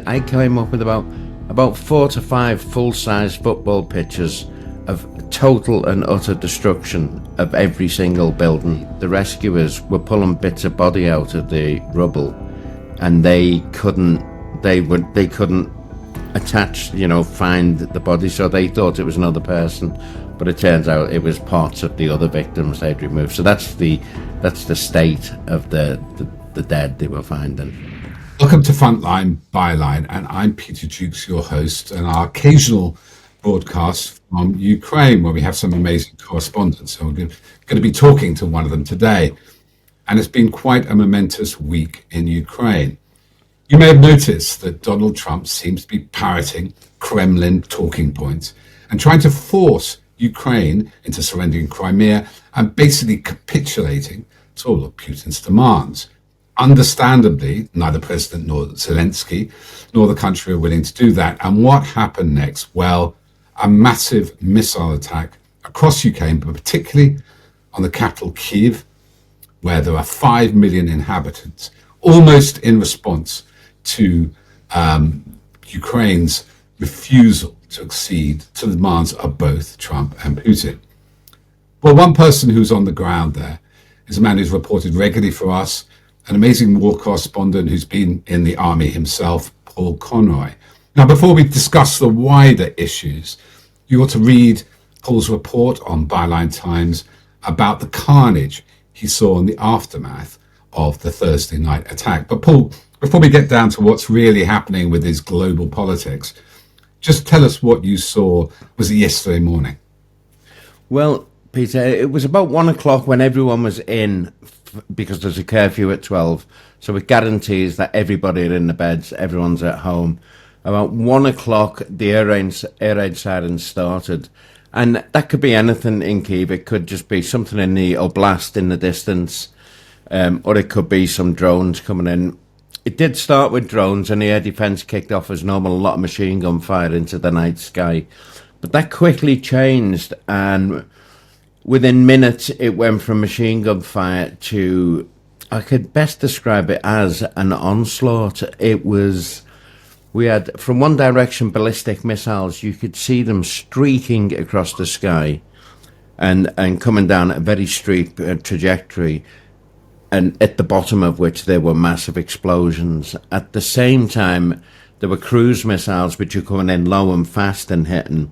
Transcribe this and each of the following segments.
I came up with about 4 to 5 full-size football pitches of total and utter destruction of every single building. The rescuers were pulling bits of body out of the rubble, and they couldn't attach, find the body, so they thought it was another person, but it turns out it was parts of the other victims they'd removed. So that's the state of the dead they were finding. Welcome to Frontline Byline, and I'm Peter Jukes, your host, and our occasional broadcast from Ukraine, where we have some amazing correspondents. So we're going to be talking to one of them today. And it's been quite a momentous week in Ukraine. You may have noticed that Donald Trump seems to be parroting Kremlin talking points and trying to force Ukraine into surrendering Crimea and basically capitulating to all of Putin's demands. Understandably, neither President nor Zelensky nor the country are willing to do that. And what happened next? Well, a massive missile attack across Ukraine, but particularly on the capital, Kyiv, where there are 5 million inhabitants, almost in response to Ukraine's refusal to accede to the demands of both Trump and Putin. Well, one person who's on the ground there is a man who's reported regularly for us, an amazing war correspondent who's been in the army himself, Paul Conroy. Now, before we discuss the wider issues, you ought to read Paul's report on Byline Times about the carnage he saw in the aftermath of the Thursday night attack. But Paul, before we get down to what's really happening with his global politics, just tell us what you saw. Was it yesterday morning? Well, Peter, it was about 1 o'clock when everyone was in, because there's a curfew at 12. So it guarantees that everybody are in the beds, everyone's at home. About 1 o'clock, the air raid sirens started. And that could be anything in Kyiv. It could just be something in the oblast in the distance, or it could be some drones coming in. It did start with drones, and the air defence kicked off as normal, a lot of machine gun fire into the night sky. But that quickly changed, and within minutes, it went from machine gun fire to, I could best describe it as an onslaught. We had, from one direction, ballistic missiles. You could see them streaking across the sky and coming down a very straight trajectory, and at the bottom of which there were massive explosions. At the same time, there were cruise missiles which were coming in low and fast and hitting.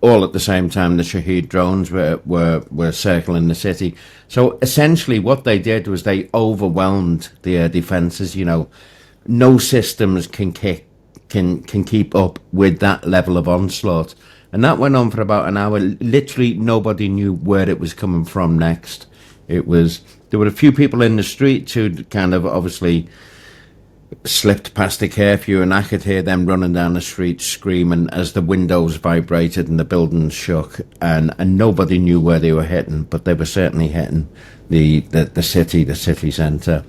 All at the same time, the Shahed drones were circling the city. So essentially what they did was they overwhelmed the air defences. No systems can keep up with that level of onslaught. And that went on for about an hour. Literally nobody knew where it was coming from next. There were a few people in the street who kind of obviously slipped past the curfew, and I could hear them running down the street screaming as the windows vibrated and the buildings shook, and nobody knew where they were hitting, but they were certainly hitting the city centre.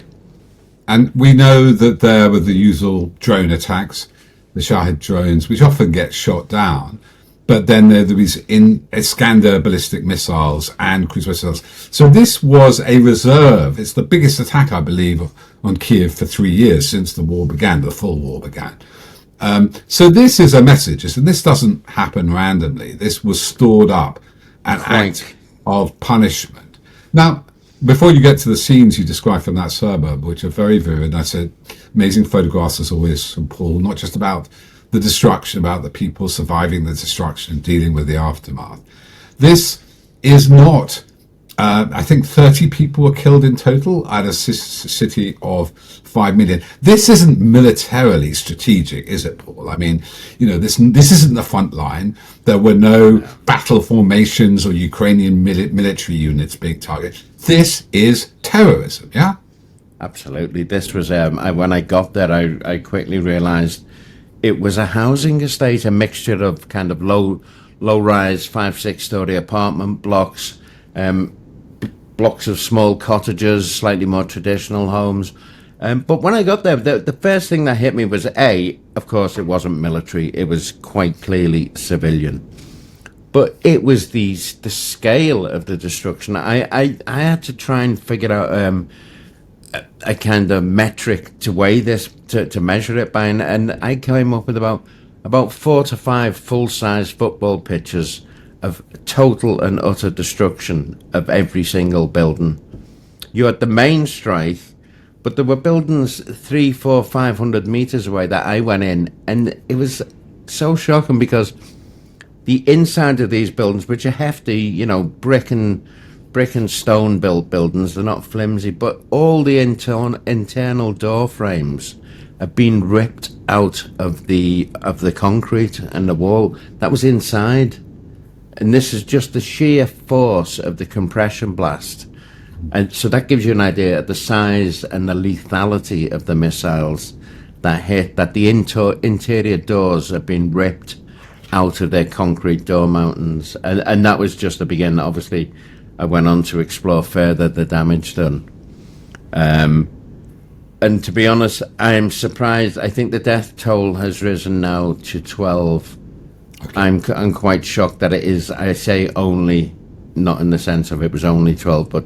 And we know that there were the usual drone attacks, the Shahed drones, which often get shot down. But then there was Iskander ballistic missiles and cruise missiles. So this was a reserve. It's the biggest attack, I believe, on Kyiv for 3 years since the war began, the full war began. So this is a message, and this doesn't happen randomly. This was stored up, an act of punishment. Now, before you get to the scenes you described from that suburb, which are very vivid, I said amazing photographs as always from Paul, not just about the destruction, about the people surviving the destruction and dealing with the aftermath. This is not, I think 30 people were killed in total at a city of 5 million. This isn't militarily strategic, is it, Paul? I mean, this isn't the front line. There were no battle formations or Ukrainian military units being targeted. This is terrorism, yeah? Absolutely. This was, when I got there, I quickly realised it was a housing estate, a mixture of kind of low-rise 5-6-story apartment blocks, blocks of small cottages, slightly more traditional homes. But when I got there, the first thing that hit me was, of course, it wasn't military. It was quite clearly civilian. But it was the scale of the destruction. I had to try and figure out a kind of metric to weigh this, to measure it by, and I came up with about 4 to 5 full-size football pitches of total and utter destruction of every single building. You had the main strike, but there were buildings 300, 400, 500 meters away that I went in, and it was so shocking because the inside of these buildings, which are hefty, you know, brick and stone built buildings, they're not flimsy, but all the internal door frames have been ripped out of the concrete and the wall that was inside. And this is just the sheer force of the compression blast. And so that gives you an idea of the size and the lethality of the missiles that hit, that the interior doors have been ripped out of their concrete door mountains. And that was just the beginning. Obviously, I went on to explore further the damage done. And to be honest, I am surprised. I think the death toll has risen now to 12. Okay. I'm quite shocked that it is, I say only, not in the sense of it was only 12, but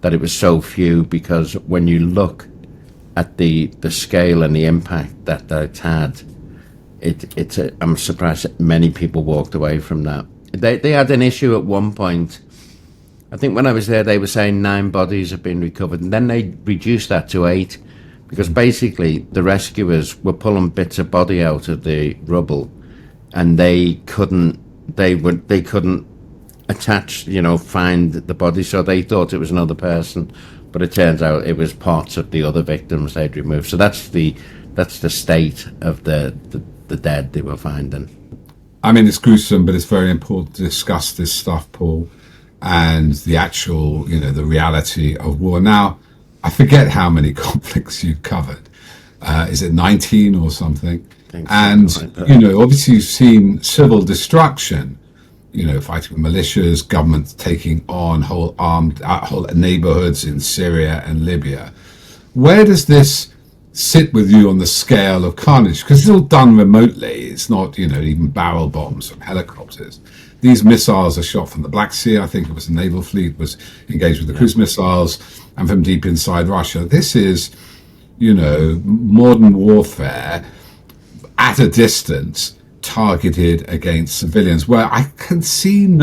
that it was so few, because when you look at the scale and the impact that it's had, I'm surprised that many people walked away from that. They had an issue at one point. I think when I was there, they were saying 9 bodies have been recovered, and then they reduced that to 8, because basically the rescuers were pulling bits of body out of the rubble, and they couldn't attach, find the body, so they thought it was another person, but it turns out it was parts of the other victims they'd removed. So that's the state of the dead they were finding. I mean, it's gruesome, but it's very important to discuss this stuff, Paul, and the actual, the reality of war. Now, I forget how many conflicts you've covered. Is it 19 or something? And, obviously you've seen civil destruction, fighting with militias, governments taking on whole neighborhoods in Syria and Libya. Where does this sit with you on the scale of carnage? Because it's all done remotely. It's not, even barrel bombs from helicopters. These missiles are shot from the Black Sea. I think it was the naval fleet was engaged with the cruise missiles, and from deep inside Russia. This is, modern warfare at a distance, targeted against civilians, where I can see even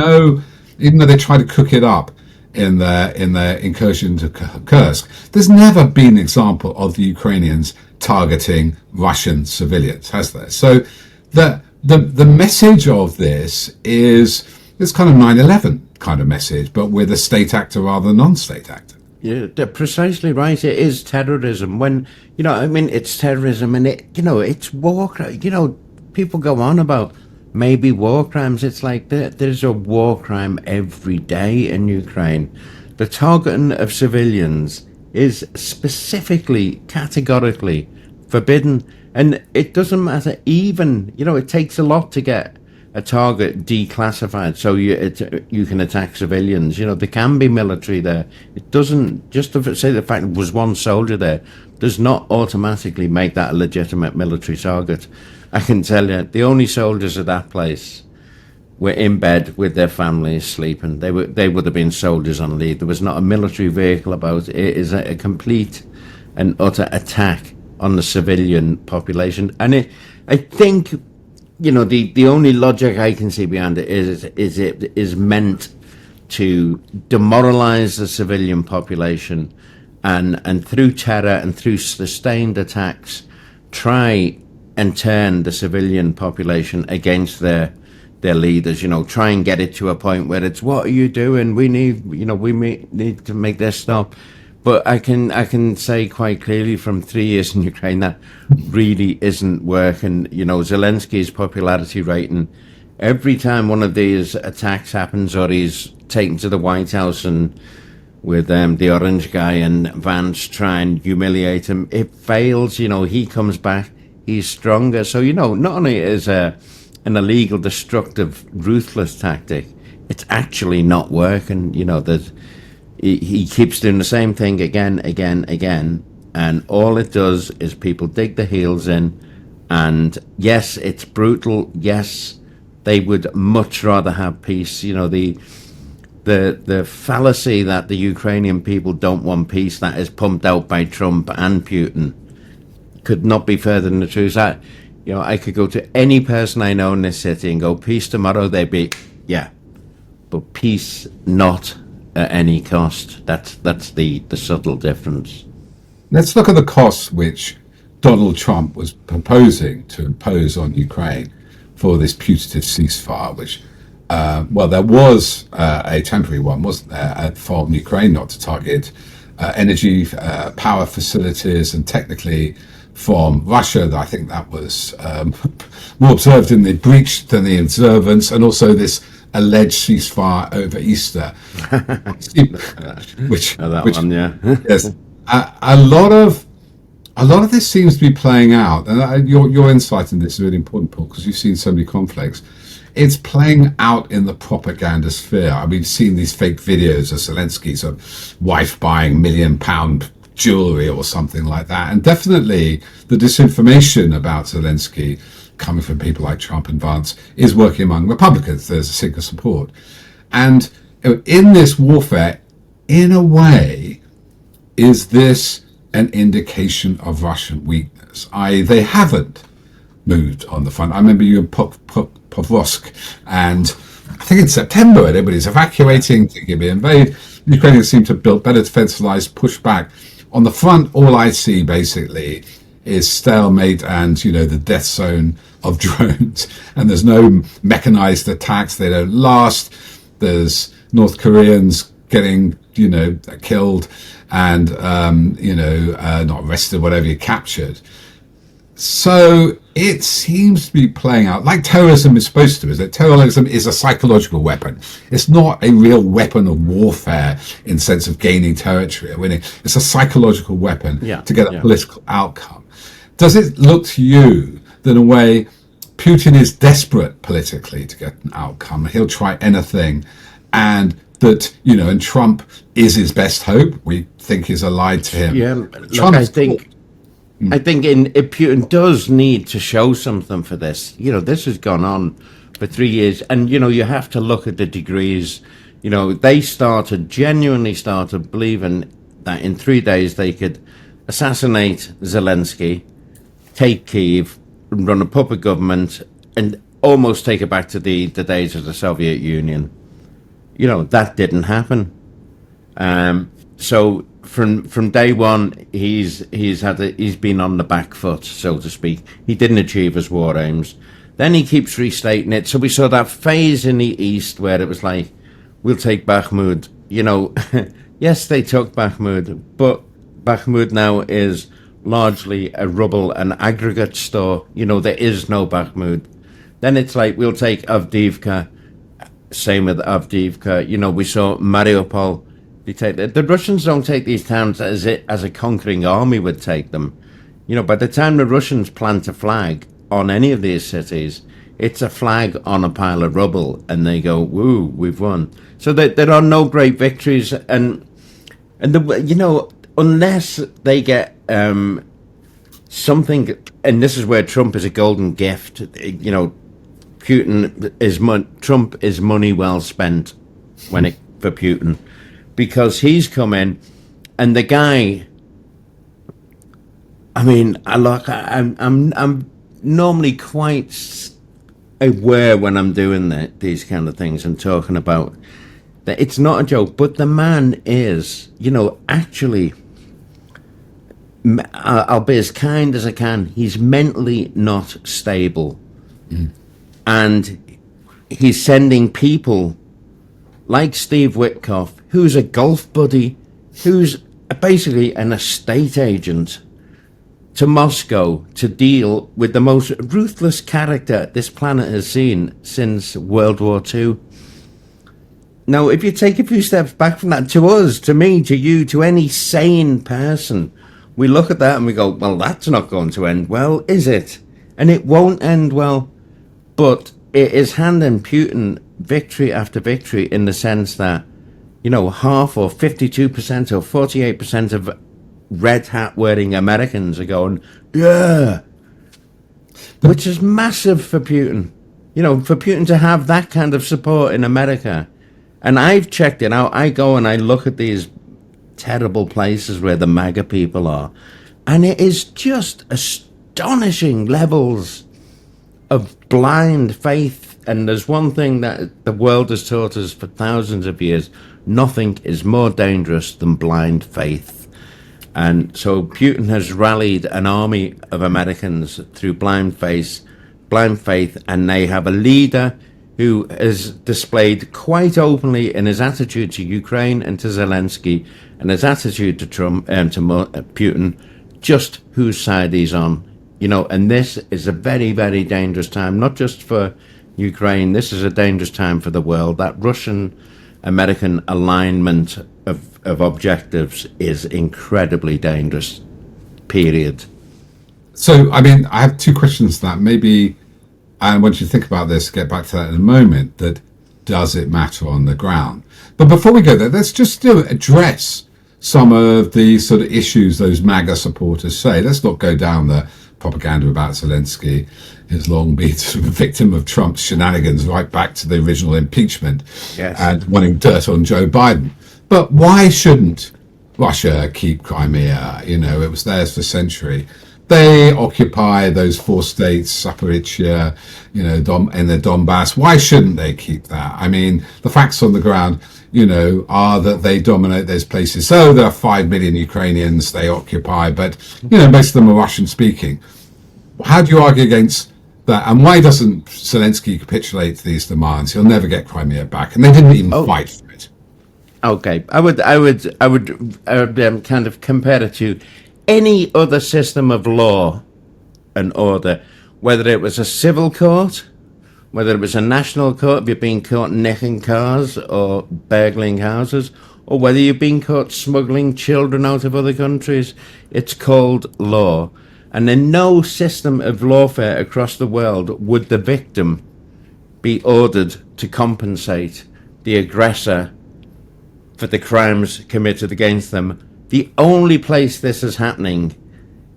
though they try to cook it up in their incursion to Kursk, there's never been an example of the Ukrainians targeting Russian civilians, has there? So the message of this is this kind of 9/11 kind of message, but with a state actor rather than non-state actor. Yeah, they're precisely right. It is terrorism. When, it's terrorism, and it's war crime. People go on about maybe war crimes. It's like there's a war crime every day in Ukraine. The targeting of civilians is specifically, categorically forbidden. And it doesn't matter, even, it takes a lot to get a target declassified so you can attack civilians. There can be military there. It doesn't, just to say the fact there was one soldier there does not automatically make that a legitimate military target. I can tell you, the only soldiers at that place were in bed with their families sleeping. They would have been soldiers on leave. There was not a military vehicle about. It is a complete and utter attack on the civilian population. And I think, the only logic I can see behind it is it is meant to demoralize the civilian population, and through terror and through sustained attacks, try and turn the civilian population against their leaders. Try and get it to a point where it's, what are you doing? We need, we need to make this stop. But I can say quite clearly from 3 years in Ukraine that really isn't working. Zelensky's popularity rating, every time one of these attacks happens or he's taken to the White House and with the orange guy and Vance try and humiliate him, it fails. He comes back, he's stronger. So, not only is an illegal, destructive, ruthless tactic, it's actually not working. He keeps doing the same thing again, and all it does is people dig their heels in, and yes, it's brutal. Yes, they would much rather have peace. The the fallacy that the Ukrainian people don't want peace, that is pumped out by Trump and Putin, could not be further than the truth. I could go to any person I know in this city and go, peace tomorrow, they'd be, yeah. But peace not at any cost. That's the subtle difference. Let's look at the costs which Donald Trump was proposing to impose on Ukraine for this putative ceasefire, which, there was a temporary one, wasn't there, from Ukraine not to target energy, power facilities, and technically from Russia. I think that was more observed in the breach than the observance, and also this alleged ceasefire over Easter, which one, yeah. Yes, a lot of this seems to be playing out, and your insight in this is really important, Paul, because you've seen so many conflicts. It's playing out in the propaganda sphere. I mean, we've seen these fake videos of Zelensky's wife buying £1 million jewelry or something like that, and definitely the disinformation about Zelensky coming from people like Trump and Vance is working among Republicans. There's a single support. And in this warfare, in a way, is this an indication of Russian weakness? They haven't moved on the front. I remember you in Pokrovsk, and I think in September, everybody's evacuating, thinking we invade. The Ukrainians seem to have built better defense lines, pushed back. On the front, all I see basically is stalemate and, the death zone of drones. And there's no mechanized attacks. They don't last. There's North Koreans getting, killed and, not arrested, whatever you captured. So it seems to be playing out like terrorism is supposed to, is that terrorism is a psychological weapon. It's not a real weapon of warfare in sense of gaining territory or winning. It's a psychological weapon to get a political outcome. Does it look to you that in a way Putin is desperate politically to get an outcome? He'll try anything, and that, and Trump is his best hope, we think, is allied to him. Yeah, look, I think Putin does need to show something for this. This has gone on for 3 years, and you have to look at the degrees. They genuinely started believing that in 3 days they could assassinate Zelensky, take Kyiv, run a puppet government, and almost take it back to the days of the Soviet Union. That didn't happen. So from day one, he's been on the back foot, so to speak. He didn't achieve his war aims. Then he keeps restating it. So we saw that phase in the east where it was like, we'll take Bakhmut. Yes, they took Bakhmut, but Bakhmut now is largely a rubble and aggregate store. There is no Bakhmut. Then it's like, we'll take Avdiivka. Same with Avdiivka. We saw Mariupol. The Russians don't take these towns as a conquering army would take them. By the time the Russians plant a flag on any of these cities, it's a flag on a pile of rubble, and they go, "Woo, we've won." So there are no great victories, and unless they get something, and this is where Trump is a golden gift. Trump is money well spent for Putin. Because he's come in, and the guy. I mean, I'm normally quite aware when I'm doing these kind of things and talking about that it's not a joke. But the man is, actually. I'll be as kind as I can. He's mentally not stable, and he's sending people like Steve Witkoff, who's a golf buddy, who's basically an estate agent, to Moscow to deal with the most ruthless character this planet has seen since World War II. Now, if you take a few steps back from that, to us, to me, to you, to any sane person, we look at that and we go, well, that's not going to end well, is it? And it won't end well. But it is handing Putin victory after victory in the sense that, half or 52% or 48% of red hat wearing Americans are going, yeah, which is massive for Putin. For Putin to have that kind of support in America And I've checked it out. I go and I look at these terrible places where the MAGA people are, and it is just astonishing levels of blind faith. And there's one thing that the world has taught us for thousands of years: nothing is more dangerous than blind faith. And so Putin has rallied an army of Americans through blind faith, and they have a leader who has displayed quite openly in his attitude to Ukraine and to Zelensky and his attitude to Trump and to Putin, just whose side he's on. And this is a very, very dangerous time, not just for Ukraine. This is a dangerous time for the world. That Russian-American alignment of objectives is incredibly dangerous, period. So, I mean, I have two questions to that. Maybe, and once you think about this, get back to that in a moment, that does it matter on the ground? But before we go there, let's just still address some of the sort of issues those MAGA supporters say. Let's not go down the propaganda about Zelensky, his long been sort of a victim of Trump's shenanigans right back to the original impeachment, Yes. and wanting dirt on Joe Biden. But why shouldn't Russia keep Crimea? It was theirs for a century. They occupy those 4 states, Zaporizhia, in the Donbass. Why shouldn't they keep that? I mean, the facts on the ground, are that they dominate those places. So there are 5 million Ukrainians they occupy, but, most of them are Russian speaking. How do you argue against that? And why doesn't Zelensky capitulate to these demands? He'll never get Crimea back. And they didn't even fight for it. Okay, I would kind of compare it to any other system of law and order, whether it was a civil court, whether it was a national court, if you're being caught nicking cars or burgling houses, or whether you've been caught smuggling children out of other countries. It's called law. And in no system of lawfare across the world would the victim be ordered to compensate the aggressor for the crimes committed against them. The only place this is happening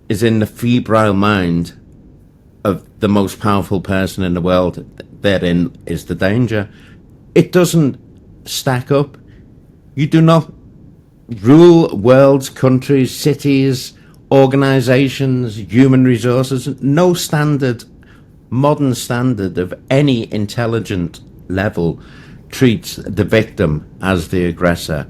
is in the febrile mind of the most powerful person in the world. Therein is the danger. It doesn't stack up. You do not rule worlds, countries, cities, organizations, human resources. No standard, modern standard of any intelligent level treats the victim as the aggressor.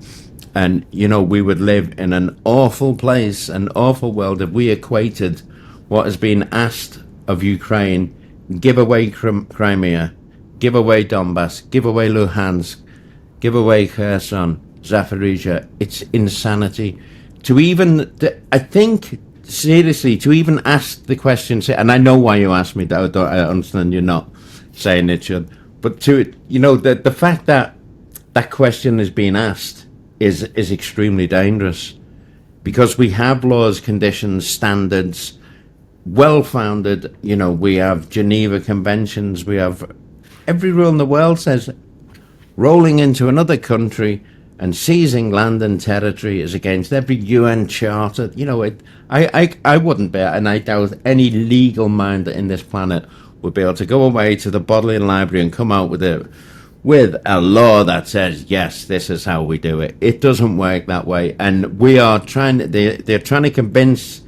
And, we would live in an awful place, an awful world, if we equated what has been asked of Ukraine: give away Crimea, give away Donbass, give away Luhansk, give away Kherson, Zaporizhia. It's insanity. I think, seriously, to even ask the question, and I know why you asked me, I understand you're not saying it should, but the fact that that question is being asked is extremely dangerous, because we have laws, conditions, standards, well-founded. We have Geneva Conventions, we have every rule in the world says rolling into another country and seizing land and territory is against every UN charter. I wouldn't bear, and I doubt any legal mind in this planet would be able to go away to the Bodleian Library and come out with a law that says, yes, this is how we do it. It doesn't work that way. And we are they're trying to convince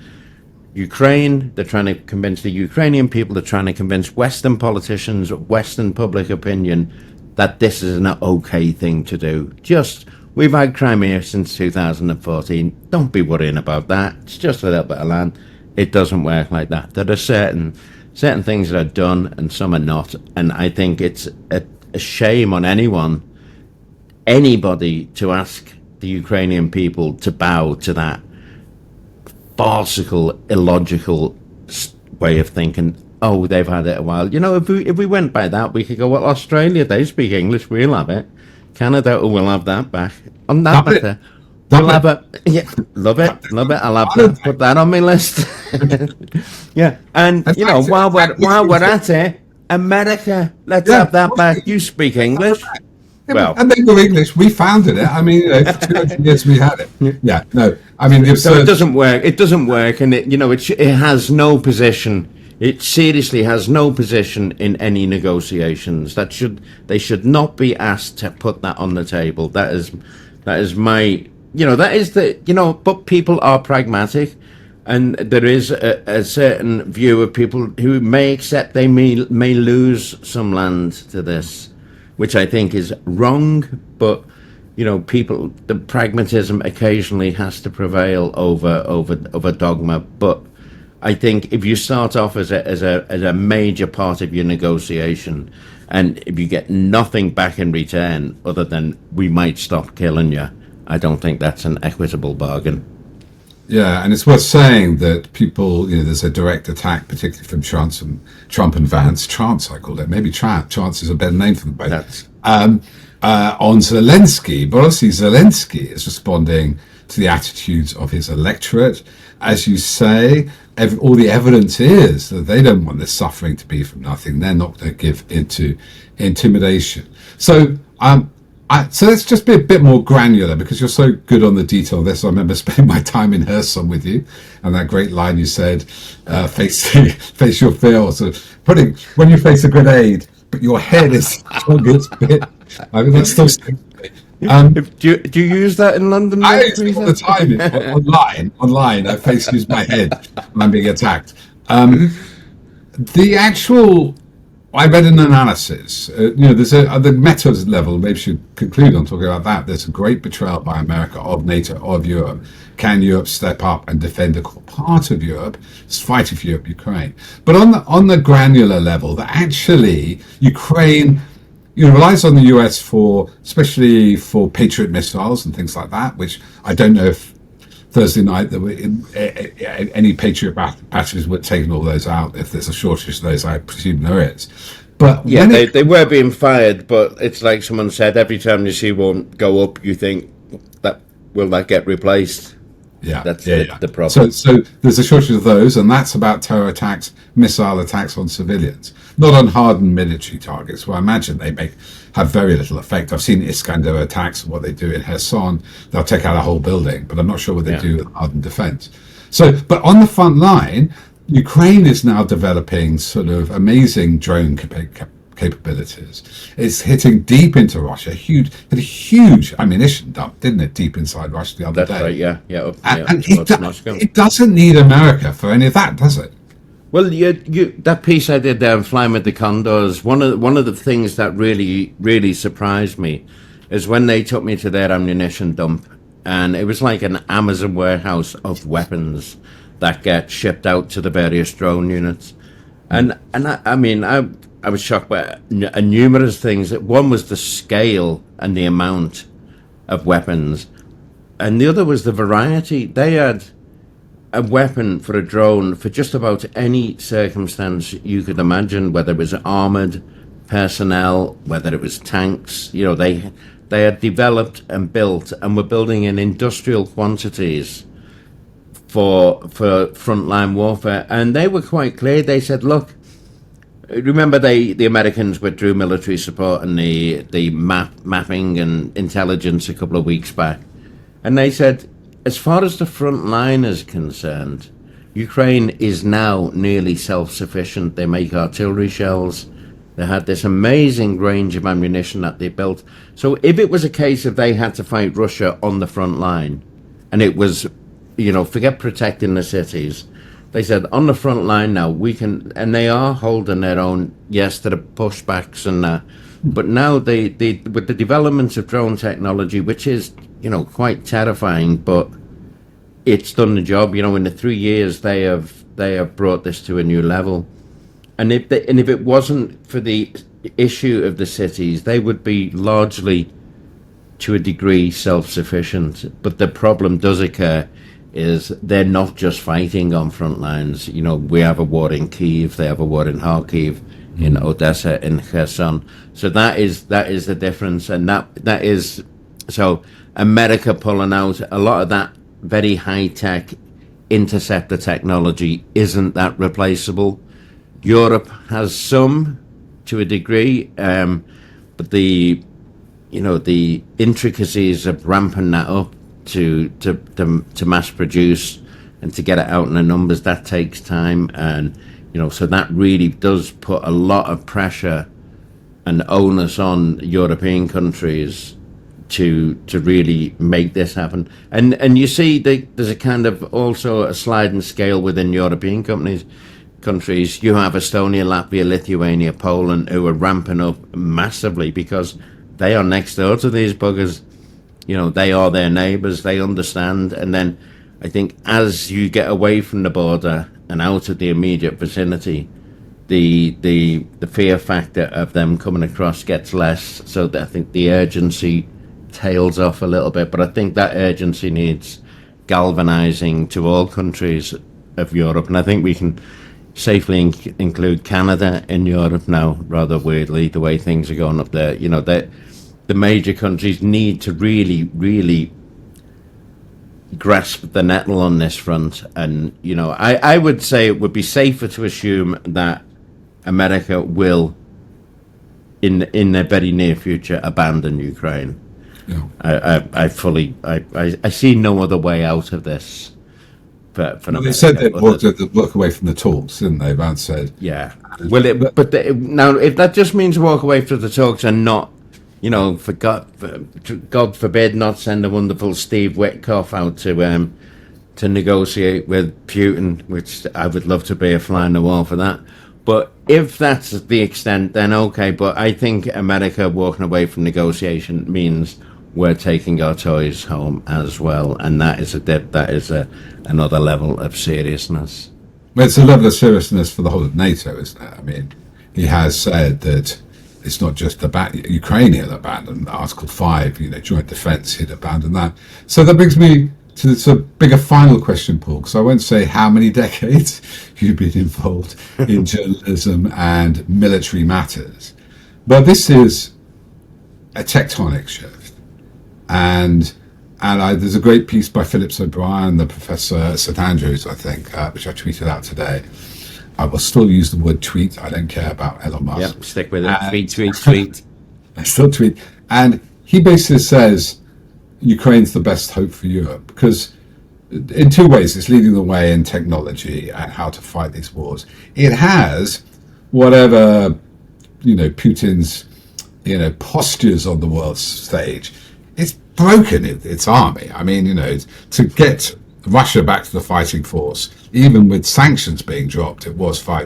Ukraine, they're trying to convince the Ukrainian people, they're trying to convince Western politicians, Western public opinion, that this is an okay thing to do. We've had Crimea since 2014. Don't be worrying about that. It's just a little bit of land. It doesn't work like that. There are certain things that are done and some are not. And I think it's a shame on anybody to ask the Ukrainian people to bow to that farcical, illogical way of thinking. Oh, they've had it a while. If we went by that, we could go, well, Australia, they speak English, we'll have it. Canada, we'll have that back. On that matter, we'll have it. Yeah, love it. I'll have that. Put that on my list. Yeah, and while we're at it, America, let's have that back. You speak English. Well, and they were English. We founded it. I mean, for 200 years we had it. So it doesn't work. It doesn't work, and it has no position It seriously has no position in any negotiations. They should not be asked to put that on the table. That is my, that is but people are pragmatic, and there is a certain view of people who may accept they may lose some land to this, which I think is wrong, but the pragmatism occasionally has to prevail over dogma. But I think if you start off as a major part of your negotiation, and if you get nothing back in return other than we might stop killing you, I don't think that's an equitable bargain. Yeah, and it's worth saying that people, there's a direct attack, particularly from Trump and Vance. Chance, I call it. Maybe Chance is a better name for them both. On Zelensky, but obviously Zelensky is responding to the attitudes of his electorate. As you say, all the evidence is that they don't want this suffering to be from nothing. They're not going to give into intimidation. So, so let's just be a bit more granular, because you're so good on the detail of this. I remember spending my time in Kherson with you, and that great line you said, face your fear. So when you face a grenade, but your head is the strongest bit. I mean, that's still. Do you use that in London? I use it all the time online. I use my head when I'm being attacked. The actual, I read an analysis. There's at the meta level. Maybe we should conclude on talking about that. There's a great betrayal by America of NATO, of Europe. Can Europe step up and defend a core part of Europe? It's fighting for Europe, Ukraine. But on the granular level, that actually Ukraine, relies on the US especially for Patriot missiles and things like that, which I don't know if Thursday night there were any Patriot batteries were taking all those out. If there's a shortage of those, I presume there is. But yeah, they were being fired, but it's like someone said, every time you see one go up, you think, will that get replaced? Yeah, that's the problem. So there's a shortage of those, and that's about terror attacks, missile attacks on civilians, not on hardened military targets, where I imagine they have very little effect. I've seen Iskander attacks, what they do in Kherson. They'll take out a whole building, but I'm not sure what they do with hardened defense. So, but on the front line, Ukraine is now developing sort of amazing drone capabilities. It's hitting deep into Russia. Had a huge ammunition dump, didn't it, deep inside Russia the other day? That's right, yeah. And it doesn't need America for any of that, does it? Well, that piece I did there, Flying with the Condors, one of the things that really, really surprised me is when they took me to their ammunition dump, and it was like an Amazon warehouse of weapons that get shipped out to the various drone units. And I was shocked by numerous things. One was the scale and the amount of weapons, and the other was the variety. They had a weapon for a drone for just about any circumstance you could imagine, whether it was armored personnel, whether it was tanks. They had developed and built and were building in industrial quantities for frontline warfare, and they were quite clear. They said, look, remember the Americans withdrew military support and the mapping and intelligence a couple of weeks back, and they said, as far as the front line is concerned, Ukraine is now nearly self-sufficient. They make artillery shells. They had this amazing range of ammunition that they built. So if it was a case of they had to fight Russia on the front line, and it was, forget protecting the cities, they said, on the front line now, we can, and they are holding their own. Yes, there are pushbacks and that, but now with the developments of drone technology, which is, quite terrifying, but it's done the job. In the 3 years they have brought this to a new level. And if it wasn't for the issue of the cities, they would be largely, to a degree, self-sufficient. But the problem does occur is they're not just fighting on front lines. We have a war in Kyiv, they have a war in Kharkiv, in Odessa, in Kherson. So that is the difference, and that is so America pulling out a lot of that very high-tech interceptor technology isn't that replaceable. Europe has some to a degree, but the intricacies of ramping that up to mass produce and to get it out in the numbers, that takes time. And So that really does put a lot of pressure and onus on European countries to really make this happen. And you see, there's a kind of also a sliding scale within European countries. You have Estonia, Latvia, Lithuania, Poland, who are ramping up massively because they are next door to these buggers. They are their neighbours. They understand. And then I think as you get away from the border and out of the immediate vicinity, the fear factor of them coming across gets less. So that I think the urgency tails off a little bit. But I think that urgency needs galvanising to all countries of Europe. And I think we can safely include Canada in Europe now, rather weirdly, the way things are going up there. The major countries need to really, really grasp the nettle on this front. And, I would say it would be safer to assume that America will, in the very near future, abandon Ukraine. Yeah. I see no other way out of this. But they said they'd walk away from the talks, didn't they? Vance said. Yeah. Well, now if that just means walk away from the talks and not, for God forbid, not send a wonderful Steve Witkoff out to negotiate with Putin, which I would love to be a fly on the wall for that. But if that's the extent, then okay. But I think America walking away from negotiation means we're taking our toys home as well, and that is another level of seriousness. Well, it's a level of seriousness for the whole of NATO, isn't it? I mean, he has said that it's not just Ukraine he'll abandon Article 5, joint defence, he'd abandon that. So that brings me to this bigger final question, Paul, because I won't say how many decades you've been involved in journalism and military matters, but this is a tectonic shift. And there's a great piece by Phillips O'Brien, the professor at St Andrews, I think, which I tweeted out today. I will still use the word tweet. I don't care about Elon Musk. Yep, stick with it. Tweet. I still tweet. And he basically says Ukraine's the best hope for Europe because in two ways, it's leading the way in technology and how to fight these wars. It has whatever, Putin's, postures on the world stage. It's broken its army. I mean, to get Russia back to the fighting force, even with sanctions being dropped, it was 3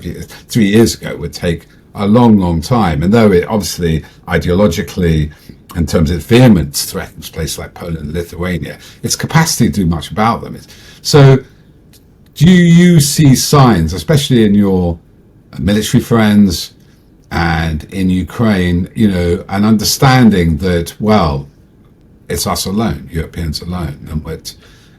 years ago, would take a long, long time. And though it obviously ideologically, in terms of vehemence, threatens places like Poland and Lithuania, its capacity to do much about them. So do you see signs, especially in your military friends and in Ukraine, an understanding that, well, it's us alone, Europeans alone,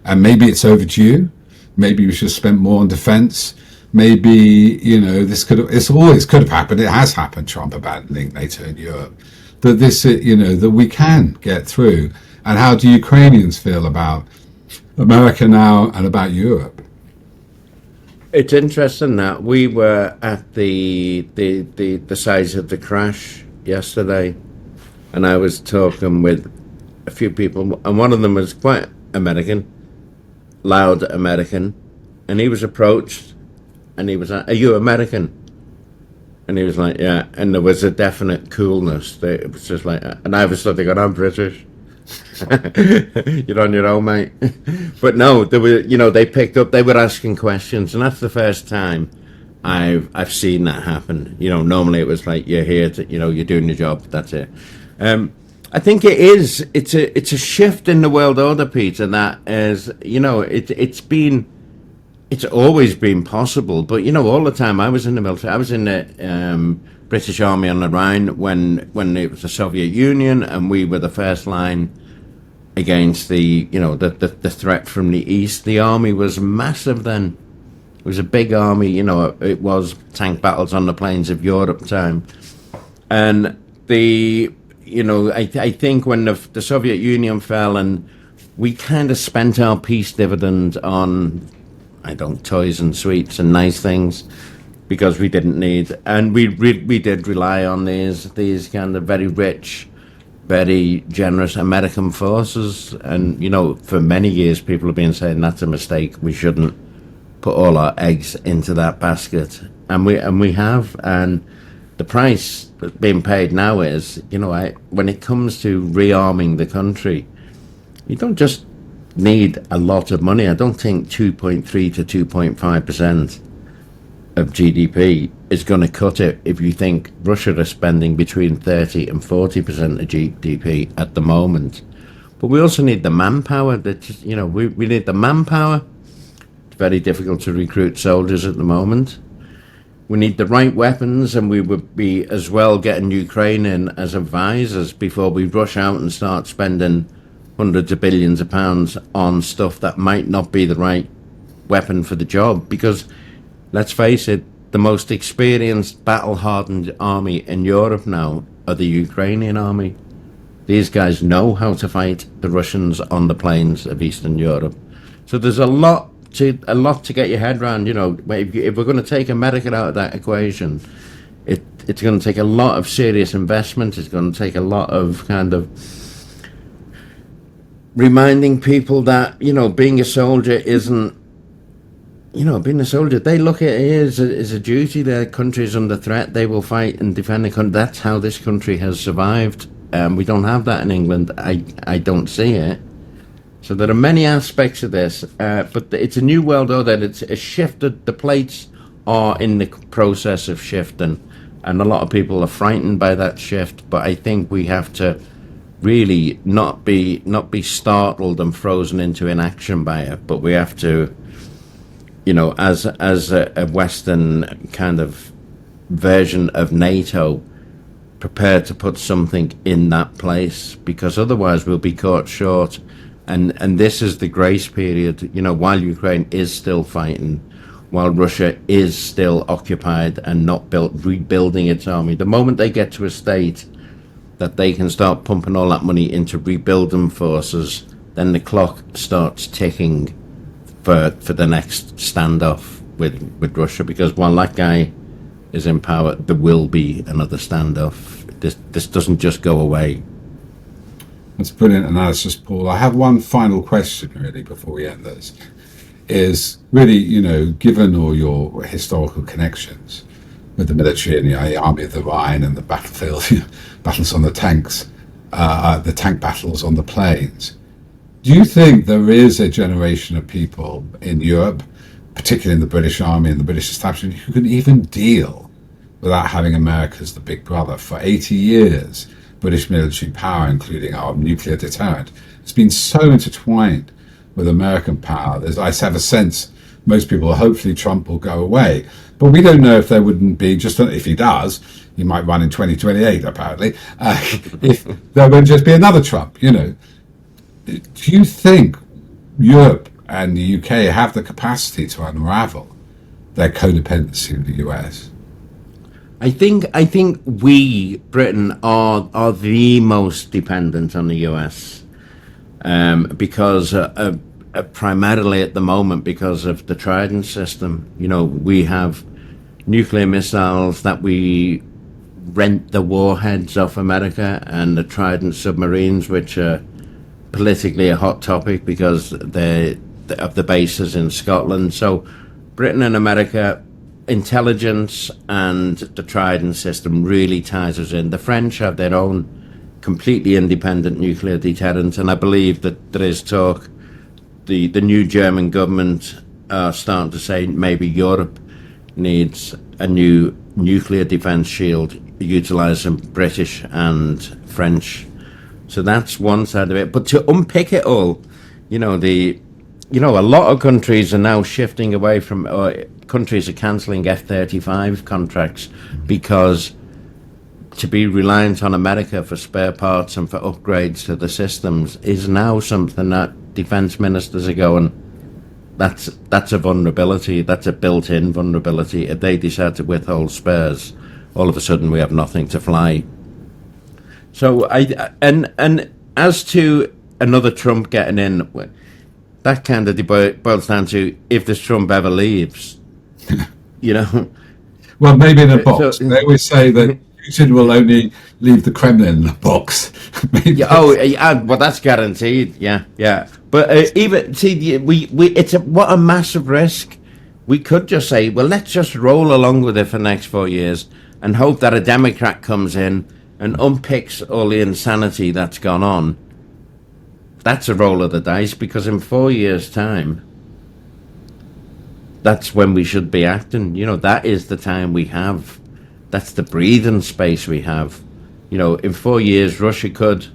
and maybe it's overdue. Maybe we should spend more on defence. Maybe this always could have happened. It has happened. Trump abandoning NATO in Europe. That that we can get through. And how do Ukrainians feel about America now and about Europe? It's interesting that we were at the site of the crash yesterday, and I was talking with a few people, and one of them was quite American, loud American, and he was approached, and he was like, "Are you American?" And he was like, "Yeah," and there was a definite coolness. It was just like, and I was sort of going, "I'm British." You're on your own, mate. But no, they were, they picked up, they were asking questions, and that's the first time I've seen that happen. Normally it was like, you're here to, you're doing your job, that's it. I think it's a shift in the world order, Peter, that is, it's always been possible, but all the time I was in the military, I was in the British Army on the Rhine when it was the Soviet Union, and we were the first line against the threat from the east. The army was massive then. It was a big army, it was tank battles on the plains of Europe time. And I think when the Soviet Union fell and we kind of spent our peace dividend on, toys and sweets and nice things because we didn't need, and we did rely on these kind of very rich, very generous American forces. And, for many years people have been saying that's a mistake. We shouldn't put all our eggs into that basket. and we have, and the price that's being paid now is, when it comes to rearming the country, you don't just need a lot of money. I don't think 2.3 to 2.5% of GDP is going to cut it if you think Russia is spending between 30 and 40% of GDP at the moment. But we also need the manpower. We need the manpower. It's very difficult to recruit soldiers at the moment. We need the right weapons, and we would be as well getting Ukraine in as advisors before we rush out and start spending hundreds of billions of pounds on stuff that might not be the right weapon for the job. Because, let's face it, the most experienced, battle-hardened army in Europe now are the Ukrainian army. These guys know how to fight the Russians on the plains of Eastern Europe. So there's a lot to get your head around. If we're going to take America out of that equation, it's going to take a lot of serious investment. It's going to take a lot of kind of reminding people that, being a soldier isn't, being a soldier, they look at it as a duty. Their country's under threat. They will fight and defend the country. That's how this country has survived. We don't have that in England. I don't see it. So there are many aspects of this, but it's a new world order. It's a shifted. The plates are in the process of shifting, and a lot of people are frightened by that shift. But I think we have to really not be startled and frozen into inaction by it. But we have to, as a Western kind of version of NATO, prepare to put something in that place, because otherwise we'll be caught short. And this is the grace period, while Ukraine is still fighting, while Russia is still occupied and not rebuilding its army. The moment they get to a state that they can start pumping all that money into rebuilding forces, then the clock starts ticking for the next standoff with Russia. Because while that guy is in power, there will be another standoff. This doesn't just go away. That's brilliant analysis, Paul. I have one final question, really, before we end this. Is really, given all your historical connections with the military and the Army of the Rhine and the battlefield, battles on the tanks, the tank battles on the plains, do you think there is a generation of people in Europe, particularly in the British Army and the British establishment, who can even deal without having America as the big brother? For 80 years, British military power, including our nuclear deterrent, has been so intertwined with American power. I have a sense most people, hopefully Trump will go away. But we don't know if there wouldn't be, just if he does, he might run in 2028 apparently, if there would just be another Trump, Do you think Europe and the UK have the capacity to unravel their codependency with the US? I think we, Britain, are the most dependent on the US, because primarily at the moment because of the Trident system. We have nuclear missiles that we rent the warheads off America, and the Trident submarines, which are politically a hot topic because they're of the bases in Scotland. So Britain and America, intelligence and the Trident system really ties us in. The French have their own completely independent nuclear deterrent, and I believe that there is talk, the new German government are starting to say maybe Europe needs a new nuclear defense shield utilizing British and French. So that's one side of it. But to unpick it all, a lot of countries are now shifting away from, countries are cancelling F-35 contracts because to be reliant on America for spare parts and for upgrades to the systems is now something that defense ministers are going, that's a vulnerability, that's a built-in vulnerability. If they decide to withhold spares, all of a sudden we have nothing to fly. So and as to another Trump getting in, that kind of boils down to if this Trump ever leaves, Well, maybe in a box. They always say that Putin will only leave the Kremlin in a box. Well, that's guaranteed. Yeah. But even see, what a massive risk we could just say, well, let's just roll along with it for the next 4 years and hope that a Democrat comes in and unpicks all the insanity that's gone on. That's a roll of the dice, because in 4 years' time, that's when we should be acting. That is the time we have. That's the breathing space we have. In 4 years, Russia could,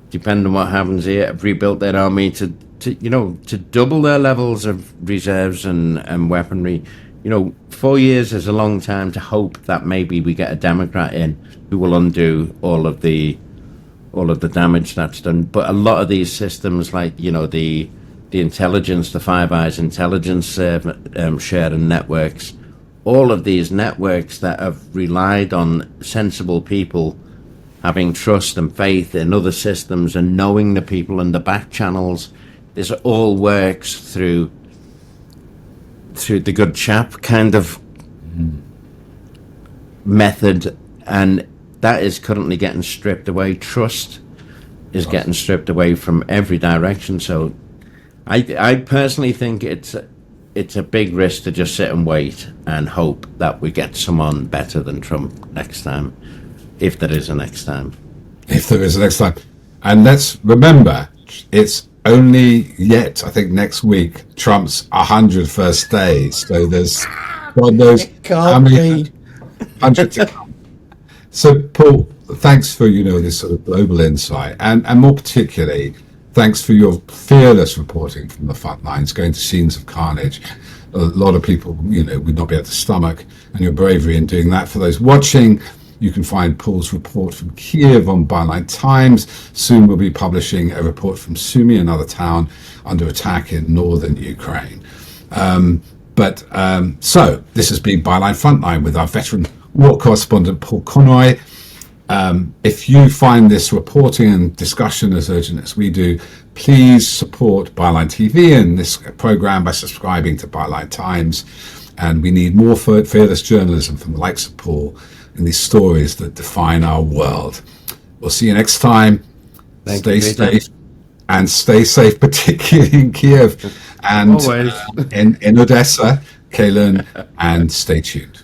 depending on what happens here, have rebuilt their army to double their levels of reserves and weaponry. 4 years is a long time to hope that maybe we get a Democrat in who will undo all of the damage that's done. But a lot of these systems, like the intelligence, the Five Eyes intelligence sharing networks, all of these networks that have relied on sensible people having trust and faith in other systems and knowing the people and the back channels, this all works through the good chap kind of method, and that is currently getting stripped away. Trust is getting stripped away from every direction. So I personally think it's a big risk to just sit and wait and hope that we get someone better than Trump next time, if there is a next time. If there is a next time. And let's remember, it's only yet, I think, next week, Trump's 101st day. So there's, God knows how many hundreds to come. So, Paul, thanks for, this sort of global insight. And more particularly, thanks for your fearless reporting from the front lines, going to scenes of carnage. A lot of people, would not be able to stomach, and your bravery in doing that. For those watching, you can find Paul's report from Kiev on Byline Times. Soon we'll be publishing a report from Sumy, another town under attack in northern Ukraine. So this has been Byline Frontline with our veteran war correspondent, Paul Conroy. If you find this reporting and discussion as urgent as we do, please support Byline TV and this program by subscribing to Byline Times. And we need more fearless journalism from the likes of Paul in these stories that define our world. We'll see you next time. Stay safe, and stay safe, particularly in Kiev and in Odessa, Kalen, and stay tuned.